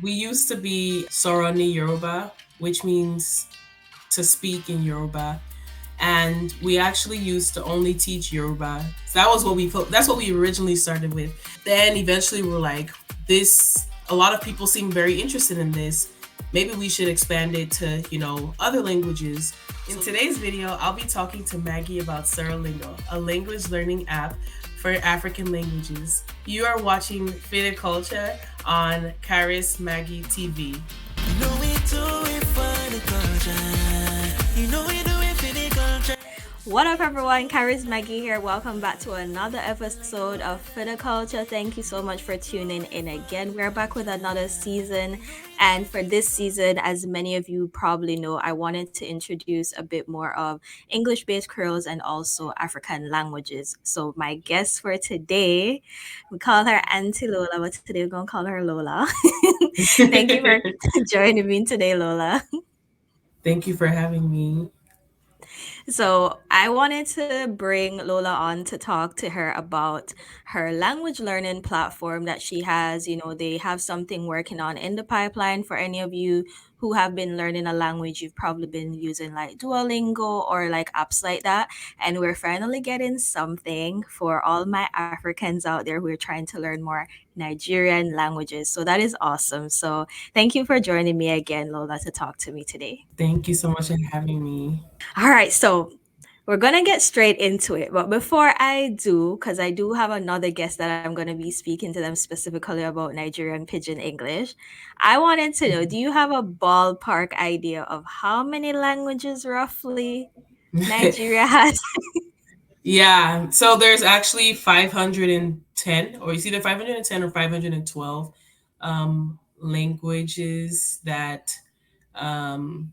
we used to be soro ni Yoruba, which means to speak in Yoruba, and we actually used to only teach Yoruba. So that was what that's what we originally started with. Then eventually we're like, this. A lot of people seem very interested in this. Maybe we should expand it to other languages. In today's video, I'll be talking to Maggie about Sorolingo, a language learning app for African languages. You are watching Kulcha on CharisMaggietv. You know we do it for the culture. You know we do it for the culture. What up, everyone? CharisMaggie here. Welcome back to another episode of Fit Culture. Thank you so much for tuning in again. We're back with another season. And for this season, as many of you probably know, I wanted to introduce a bit more of English based creoles and also African languages. So, my guest for today, we call her Auntie Lola, but today we're going to call her Lola. Thank you for joining me today, Lola. Thank you for having me. So I wanted to bring Lola on to talk to her about her language learning platform that she has. They have something working on in the pipeline for any of you who have been learning a language. You've probably been using like Duolingo or like apps like that. And we're finally getting something for all my Africans out there who are trying to learn more Nigerian languages. So that is awesome. So thank you for joining me again, Lola, to talk to me today. Thank you so much for having me. All right, so we're gonna get straight into it. But before I do, because I do have another guest that I'm gonna be speaking to them specifically about Nigerian Pidgin English, I wanted to know, do you have a ballpark idea of how many languages roughly Nigeria has? Yeah, so there's actually 510, or it's either 510 or 512 languages that, um,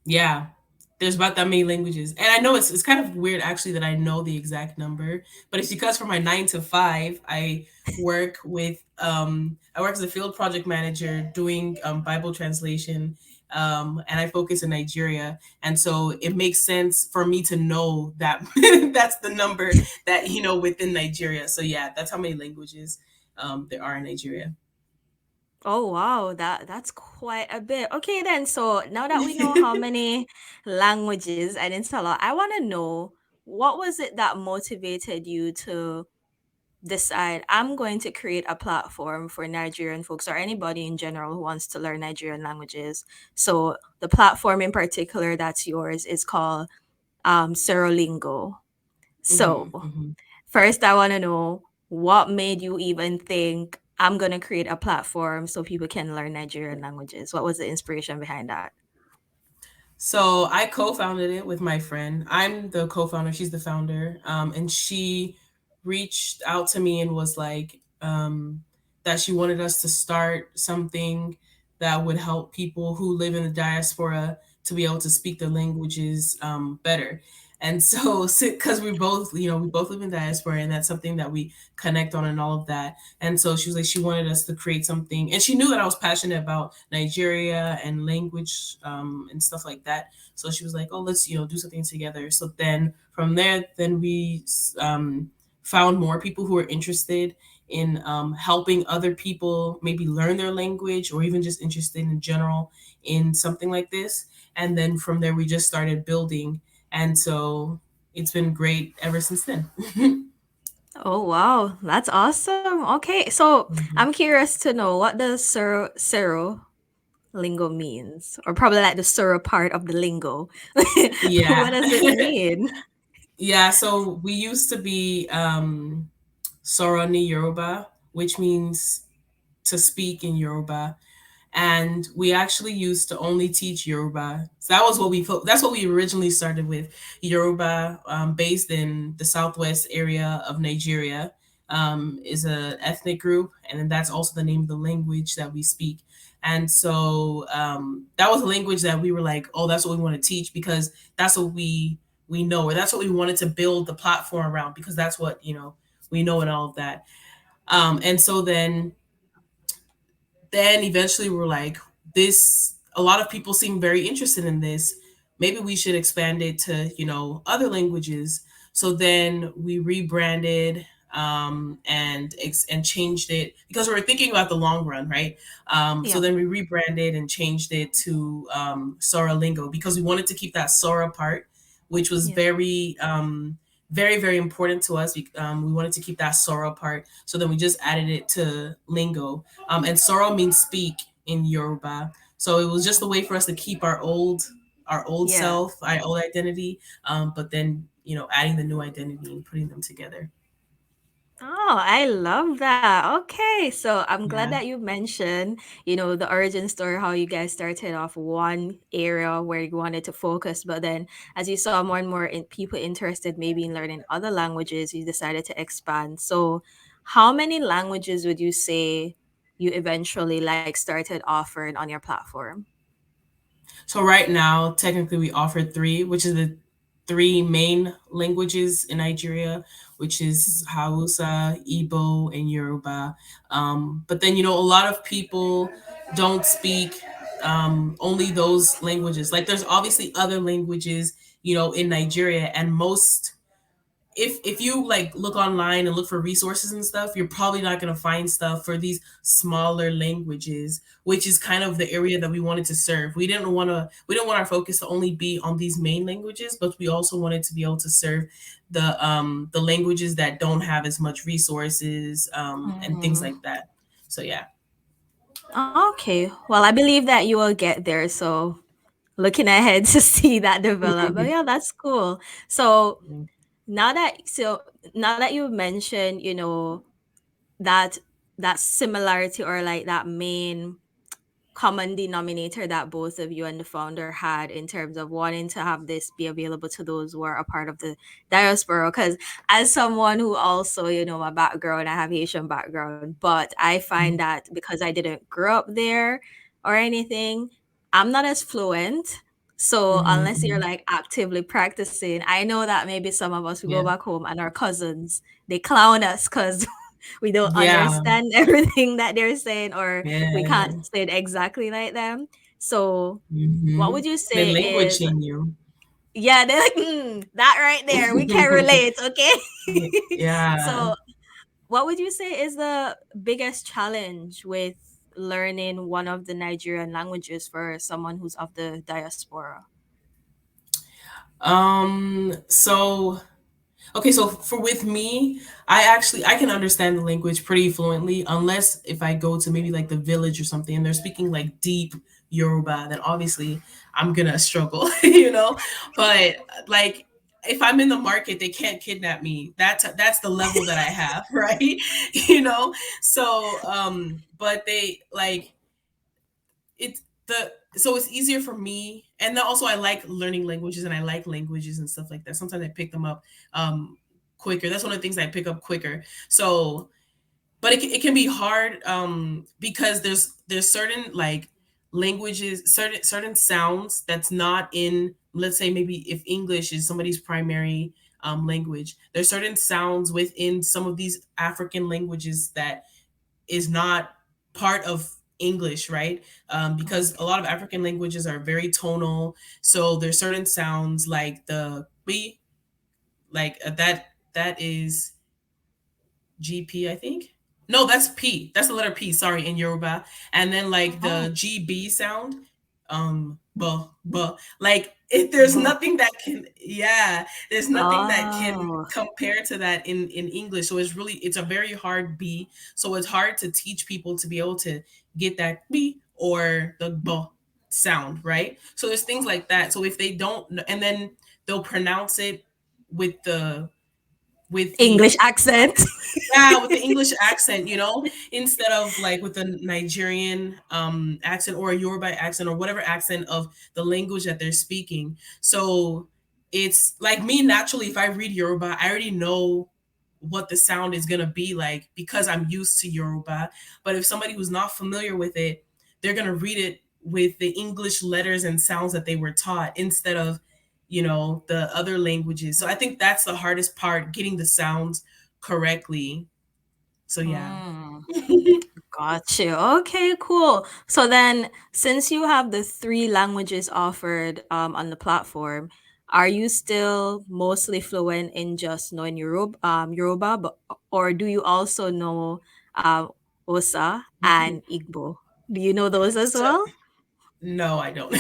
yeah, there's about that many languages. And I know it's kind of weird actually that I know the exact number, but it's because for my 9 to 5, I work as a field project manager doing Bible translation, and I focus in Nigeria, and so it makes sense for me to know that that's the number that within Nigeria. So yeah, that's how many languages there are in Nigeria. Oh wow, that's quite a bit. Okay then, so now that we know how many languages, and it's a lot, I want to know what was it that motivated you to decide I'm going to create a platform for Nigerian folks or anybody in general who wants to learn Nigerian languages. So the platform in particular that's yours is called Sorolingo. So Hmm, hmm. first I want to know what made you even think I'm going to create a platform so people can learn Nigerian languages. What was the inspiration behind that? So I co-founded it with my friend. I'm the co-founder. She's the founder. And she reached out to me and was like, that she wanted us to start something that would help people who live in the diaspora to be able to speak their languages better. And so, because we both live in diaspora, and that's something that we connect on and all of that. And so she was like, she wanted us to create something, and she knew that I was passionate about Nigeria and language and stuff like that. So she was like, "Oh, let's do something together." So then from there, then we found more people who are interested in helping other people maybe learn their language, or even just interested in general in something like this. And then from there, we just started building, and so it's been great ever since then. Oh wow, that's awesome. Okay, so Mhm. I'm curious to know what does Sero lingo means, or probably like the Soro part of the lingo. Yeah. What does it mean? Yeah, so we used to be soro ni Yoruba, which means to speak in Yoruba, and we actually used to only teach Yoruba. So that was that's what we originally started with. Yoruba, based in the southwest area of Nigeria, is a ethnic group, and then that's also the name of the language that we speak. And so that was a language that we were like, oh, that's what we want to teach, because that's what we know, or that's what we wanted to build the platform around, because that's what we know and all of that. And so then eventually we're like, this. A lot of people seem very interested in this. Maybe we should expand it to other languages. So then we rebranded. and changed it because we were thinking about the long run, right? So Yep. then we rebranded and changed it to Sorolingo because we wanted to keep that Sora part, which was Yep. very important to us. We wanted to keep that Soro part, so then we just added it to Lingo. And Soro means speak in Yoruba, so it was just a way for us to keep our old Yeah. self, our old identity, but then adding the new identity and putting them together. Oh, I love that. Okay. So I'm glad Yeah. that you mentioned, the origin story, how you guys started off one area where you wanted to focus, but then as you saw more and more people interested maybe in learning other languages, you decided to expand. So how many languages would you say you eventually like started offering on your platform? So right now, technically, we offer three, which is the three main languages in Nigeria, which is Mhm. Hausa, Igbo, and Yoruba. But then a lot of people don't speak only those languages. Like there's obviously other languages, in Nigeria, and most if you like look online and look for resources and stuff, you're probably not going to find stuff for these smaller languages, which is kind of the area that we wanted to serve. We didn't want our focus to only be on these main languages, but we also wanted to be able to serve the languages that don't have as much resources, and things Mhm. like that. So yeah. Okay. Well, I believe that you will get there. So looking ahead to see that develop. But yeah, that's cool. So now that you've mentioned, that that similarity or like that main common denominator that both of you and the founder had in terms of wanting to have this be available to those who are a part of the diaspora. Because as someone who also, my background, I have Haitian background, but I find that because I didn't grow up there or anything, I'm not as fluent. So unless you're Hmm. like actively practicing, I know that maybe some of us, we go Yeah. back home and our cousins, they clown us because we don't Yeah. understand everything that they're saying, or we can't Yeah. say it exactly like them. So, what Hmm. would you The say language is, in you. yeah, they're like, that right there, we can relate, okay? Yeah. So, what would you say is the biggest challenge with learning one of the Nigerian languages for someone who's of the diaspora? So okay, so for with me, I can understand the language pretty fluently, unless if I go to maybe like the village or something and they're speaking like deep Yoruba, then obviously I'm gonna struggle, But like if I'm in the market, they can't kidnap me. That's the level that I have, right? you know. But they like it's the so it's easier for me, and then also I like learning languages and I like languages and stuff like that. Sometimes I pick them up quicker. That's one of the things I pick up quicker. So but it can be hard because there's certain like languages, certain sounds that's not in, let's say maybe if English is somebody's primary language, there's certain sounds within some of these African languages that is not part of English, right? Because a Okay. lot of African languages are very tonal. So there's certain sounds like the B, like that is GP, I think. No, that's P. That's the letter P, sorry, in Yoruba. And then like Oh. the GB sound, like there's nothing that can, yeah, there's nothing that can Oh. compare to that in English. So it's a very hard B. So it's hard to teach people to be able to get that B or the B sound, right? So there's things like that. So if they don't, and then they'll pronounce it with the with the English accent. yeah, with the English accent, instead of like with the Nigerian accent or a Yoruba accent or whatever accent of the language that they're speaking. So it's like me naturally, if I read Yoruba, I already know what the sound is gonna be like because I'm used to Yoruba. But if somebody who's not familiar with it, they're gonna read it with the English letters and sounds that they were taught instead of the other languages. So I think that's the hardest part, getting the sounds correctly. So yeah. Mm. Got you. Okay, cool. So then, since you have the three languages offered on the platform, are you still mostly fluent in just knowing Yoruba, but, or do you also know Osa and Igbo? Do you know those as So well? no, I don't.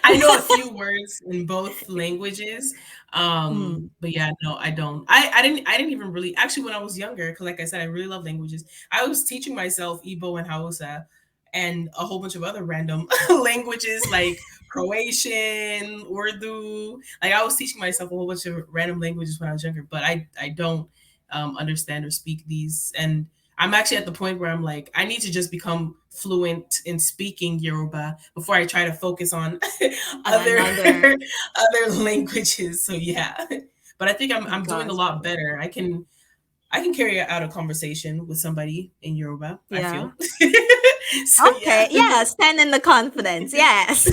I know a few words in both languages. Mm. But yeah, no, I don't. I didn't even really actually when I was younger, because like I said, I really love languages. I was teaching myself Igbo and Hausa and a whole bunch of other random languages like Croatian, Urdu. Like I was teaching myself a whole bunch of random languages when I was younger, but I don't understand or speak these. And I'm actually at the point where I'm like, I need to just become fluent in speaking Yoruba before I try to focus on other Another. other languages. So yeah, but I think I'm doing a lot Gotcha. better. I can carry out a conversation with somebody in Yoruba. I Yeah. feel so yeah. Okay. Yeah. Stand in the confidence. Yes.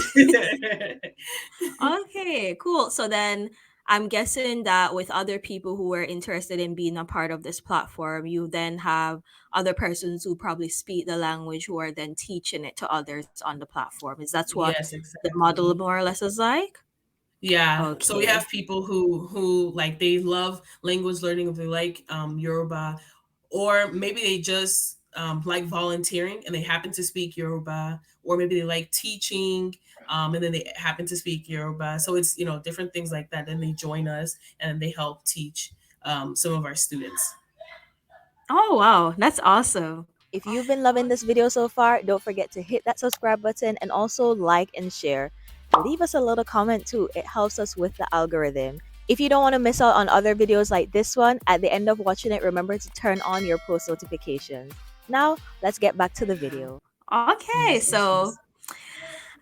Okay, cool. So then I'm guessing that with other people who are interested in being a part of this platform, you then have other persons who probably speak the language who are then teaching it to others on the platform. Is that what Yes, the model exactly. more or less is like? Yeah. So we Okay. have people who like they love language learning, if they like Yoruba, or maybe they just like volunteering and they happen to speak Yoruba, or maybe they like teaching and then they happen to speak Yoruba. So it's different things like that. Then they join us and they help teach some of our students. Oh, wow. That's awesome. If you've been loving this video so far, don't forget to hit that subscribe button and also like and share. Leave us a little comment too, it helps us with the algorithm. If you don't want to miss out on other videos like this one, at the end of watching it, remember to turn on your post notifications. Now, let's get back to the video. Okay, Yes, yes, so yes.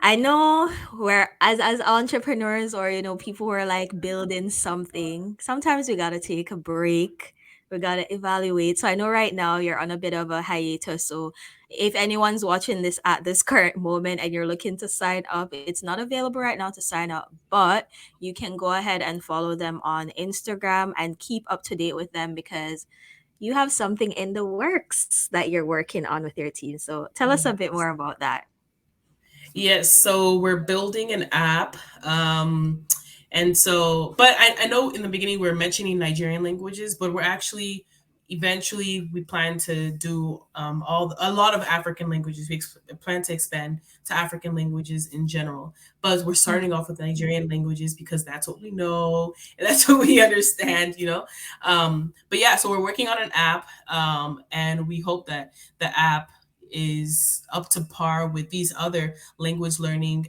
I know we're as entrepreneurs or people who are like building something, sometimes we gotta take a break. We gotta evaluate. So I know right now you're on a bit of a hiatus. So if anyone's watching this at this current moment and you're looking to sign up, it's not available right now to sign up, but you can go ahead and follow them on Instagram and keep up to date with them because you have something in the works that you're working on with your team. So tell us a bit more about that. Yes, so we're building an app. And so, but I know in the beginning we are mentioning Nigerian languages, but we're actually eventually we plan to do a lot of African languages. Plan to expand to African languages in general, but we're starting off with Nigerian languages because that's what we know and that's what we understand, But yeah, so we're working on an app, and we hope that the app is up to par with these other language learning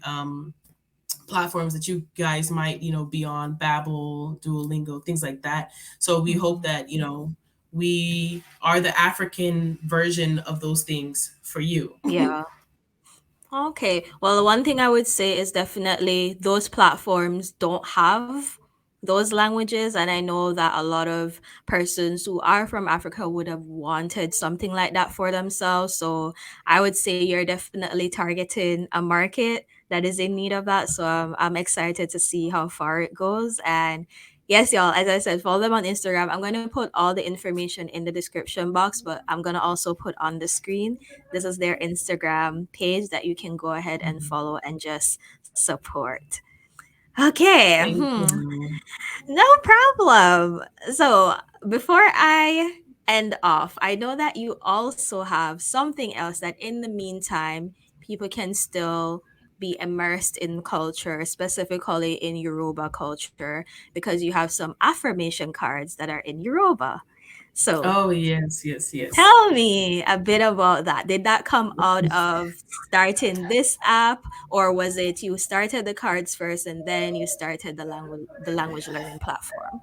platforms that you guys might be on, Babbel, Duolingo, things like that. So we hope Mhm. that we are the African version of those things for you. Yeah. Okay. Well, the one thing I would say is definitely those platforms don't have those languages. And I know that a lot of persons who are from Africa would have wanted something like that for themselves. So I would say you're definitely targeting a market that is in need of that. So I'm excited to see how far it goes. And yes, y'all, as I said, follow them on Instagram. I'm going to put all the information in the description box, but I'm going to also put on the screen. This is their Instagram page that you can go ahead and Mhm. follow and just support. Okay. Thank you. No problem. So, before I end off, I know that you also have something else that in the meantime, people can still be immersed in culture, specifically in Yoruba culture, because you have some affirmation cards that are in Yoruba. So, Oh yes, yes, yes. tell me a bit about that. Did that come out of starting this app, or was it you started the cards first and then you started the language learning platform?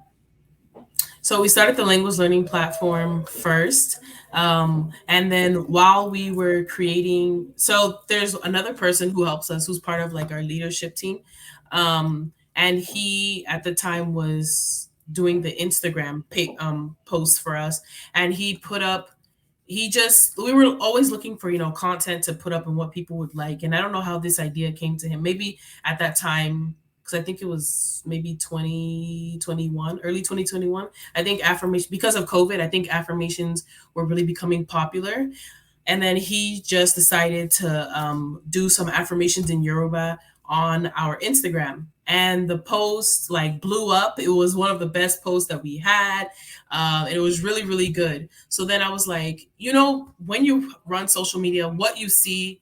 So we started the language learning platform first. And then while we were creating, so there's another person who helps us who's part of like our leadership team. And he at the time was doing the Instagram posts for us. And he just we were always looking for content to put up and what people would like. And I don't know how this idea came to him. Maybe at that time, because I think it was maybe 2021, early 2021. I think affirmation, because of COVID, I think affirmations were really becoming popular. And then he just decided to do some affirmations in Yoruba on our Instagram. And the post like blew up. It was one of the best posts that we had. And it was really, really good. So then I was like, when you run social media, what you see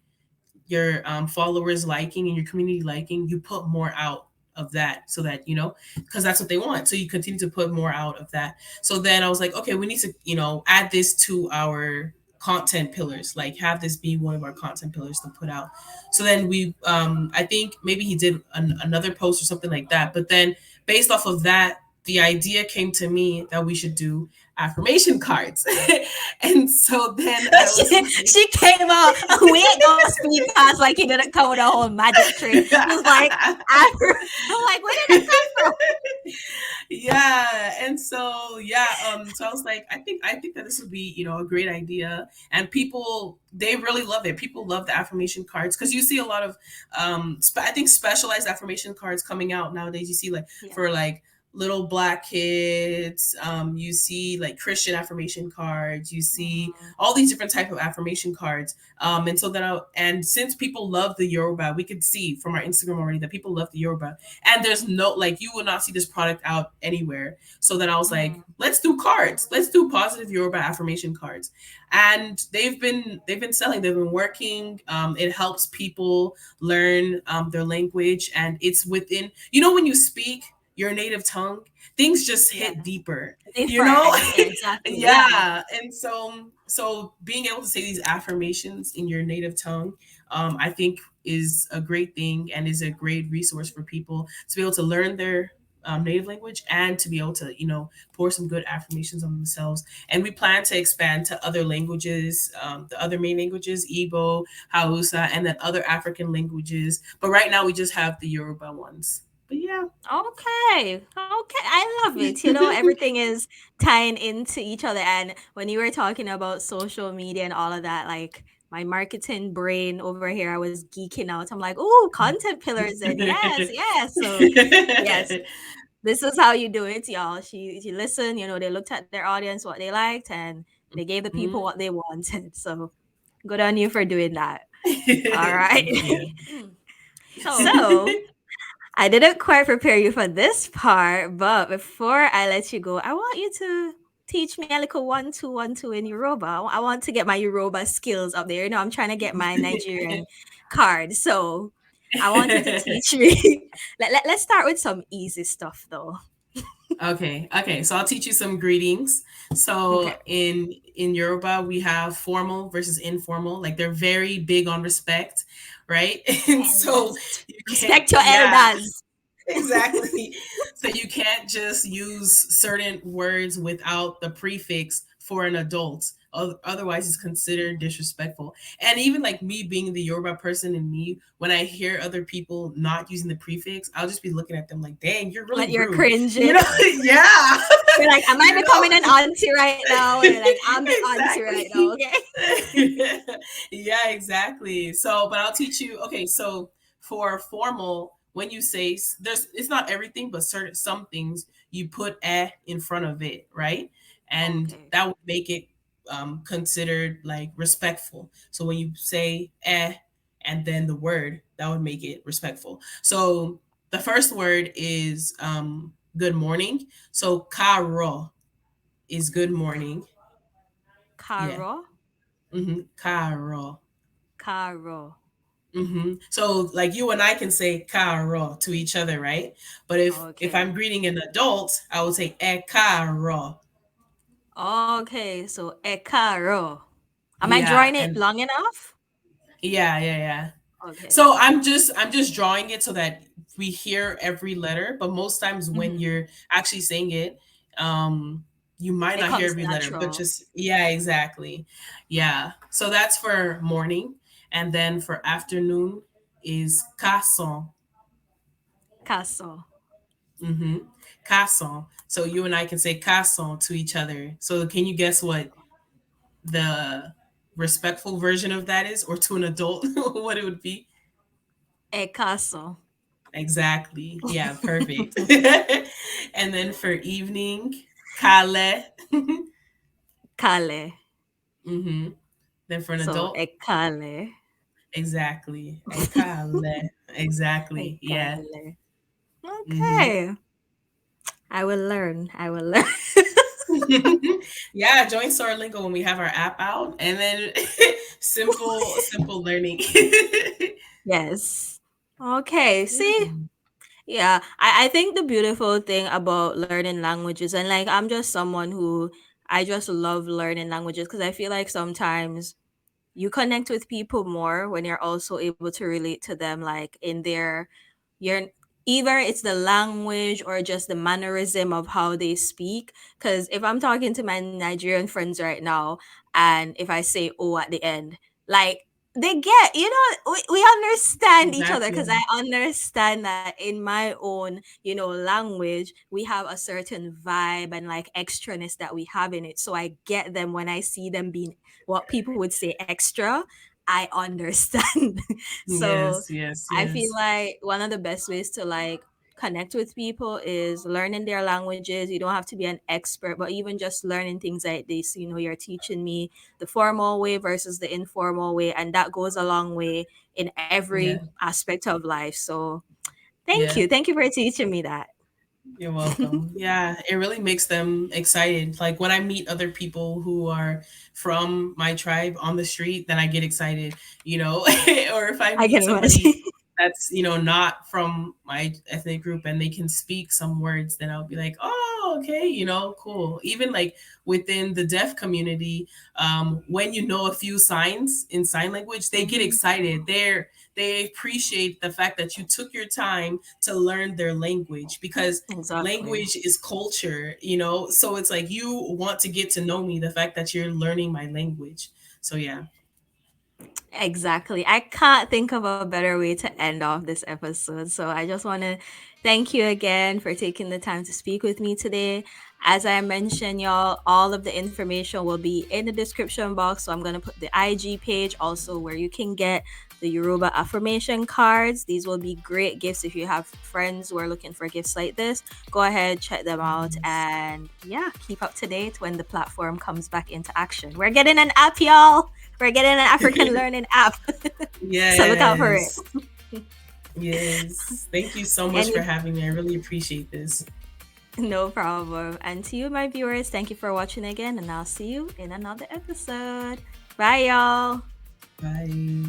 your followers liking and your community liking, you put more out of that so that, because that's what they want. So you continue to put more out of that. So then I was like, okay, we need to, add this to our content pillars, like have this be one of our content pillars to put out. So then I think maybe he did another post or something like that. But then based off of that, the idea came to me that we should do affirmation cards. And so then I was like, She came out. We ain't gonna speed past like he didn't come with a whole magic trick. He was like, I'm like, where did it come from? Yeah, and so so I was like, I think that this would be, a great idea, and people, they really love it. People love the affirmation cards because you see a lot of I think specialized affirmation cards coming out nowadays. You see like Yeah. for like little black kids, you see like Christian affirmation cards, you see Mhm. all these different type of affirmation cards. And so and since people love the Yoruba, we could see from our Instagram already that people love the Yoruba, and there's no, like, you will not see this product out anywhere. So then I was like, Mhm. let's do cards, let's do positive Yoruba affirmation cards. And they've been selling, they've been working. It helps people learn their language, and it's within, when you speak your native tongue, things just Yeah. hit deeper, you know? Different. Yeah, exactly. Yeah. Yeah. And so being able to say these affirmations in your native tongue, I think is a great thing and is a great resource for people to be able to learn their native language and to be able to, pour some good affirmations on themselves. And we plan to expand to other languages, the other main languages, Igbo, Hausa, and then other African languages. But right now we just have the Yoruba ones. But yeah. Okay. Okay. I love it. Everything is tying into each other. And when you were talking about social media and all of that, like my marketing brain over here, I was geeking out. I'm like, oh, content pillars. And yes, yes. So, yes, this is how you do it, y'all. She listened, they looked at their audience, what they liked, and they gave the people Mhm. what they wanted. So, good on you for doing that. All right. Thank you. So, I didn't quite prepare you for this part, but before I let you go, I want you to teach me a little 1 2 1 2 in Yoruba. I want to get my Yoruba skills up there. I'm trying to get my Nigerian card. So I want you to teach me. Let's start with some easy stuff though. Okay. So I'll teach you some greetings. Okay. So in Yoruba, we have formal versus informal. Like, they're very big on respect, right? And so Yes. you can't, Respect your yeah. elders. Exactly. So you can't just use certain words without the prefix for an adult. Otherwise, it's considered disrespectful. And even like me being the Yoruba person in me, when I hear other people not using the prefix, I'll just be looking at them like, dang, you're really Like you're rude. cringing. Yeah. You're like, am I you know? becoming an auntie right now? And you're like, I'm the auntie right now. Exactly. Okay. Yeah, exactly. So, but I'll teach you. Okay, so for formal, when you say there's, it's not everything, but some things you put in front of it, right? And Okay. that would make it considered like respectful. So when you say and then the word, that would make it respectful. So the first word is good morning. So karo is good morning. Yeah. Caro. Karo. Caro. So like you and I can say karo to each other, right? But if Okay. I'm greeting an adult, I would say e karo. Okay. So Ekaro. Am I Yeah, drawing it and long enough? yeah. Okay. So I'm just drawing it so that we hear every letter, but most times when Hmm. you're actually saying it, you might It not hear comes every letter, but natural. just, yeah, exactly. Yeah. So that's for morning, and then for afternoon is casson. Caso. Mm-hmm. Casson. So you and I can say casson to each other. So can you guess what the respectful version of that is, or to an adult, what it would be? E caso. Exactly. Yeah, perfect. And then for evening, kale. Kale. Mm-hmm. Then for an So adult, Ekale. Exactly. Ekale. Exactly. Yeah. Ekale. Mm-hmm. Okay. I will learn. I will learn. Yeah, join Sorolingo when we have our app out, and then simple learning. Yes. Okay. See, Yeah. yeah, I think the beautiful thing about learning languages, and like I'm just someone who I just love learning languages because I feel like sometimes you connect with people more when you're also able to relate to them like in their you're either it's the language or just the mannerism of how they speak, because if I'm talking to my Nigerian friends right now and if I say "oh" at the end, like they get, we understand each other because I Exactly. understand that in my own, language, we have a certain vibe and like extraness that we have in it, so I get them when I see them being what people would say extra. I understand. So Yes, yes, I feel yes. like one of the best ways to like connect with people is learning their languages. You don't have to be an expert, but even just learning things like this, you're teaching me the formal way versus the informal way, and that goes a long way in every Yeah, aspect of life. So thank you. yeah. Thank you for teaching me that. You're welcome. Yeah, it really makes them excited. Like when I meet other people who are from my tribe on the street, then I get excited, you know. Or if I I can meet imagine. somebody that's, not from my ethnic group and they can speak some words, then I'll be like, oh, okay, cool. Even like within the deaf community, when you know a few signs in sign language, they get Mhm. excited. They appreciate the fact that you took your time to learn their language, because Exactly. language is culture, so it's like you want to get to know me, the fact that you're learning my language. So yeah. Exactly. I can't think of a better way to end off this episode. So I just want to thank you again for taking the time to speak with me today. As I mentioned, y'all, all of the information will be in the description box. So I'm going to put the IG page also where you can get the Yoruba affirmation cards. These will be great gifts if you have friends who are looking for gifts like this. Go ahead, check them out, Yes. and yeah, keep up to date when the platform comes back into action. We're getting an app, y'all. We're getting an African learning app. So look out for it. Yes. Yes, thank you so much for Any having me. I really appreciate this. No problem. And to you, my viewers, thank you for watching again, and I'll see you in another episode. Bye, y'all. Bye.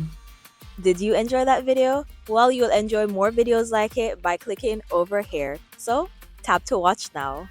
Did you enjoy that video? Well, you'll enjoy more videos like it by clicking over here. So, tap to watch now.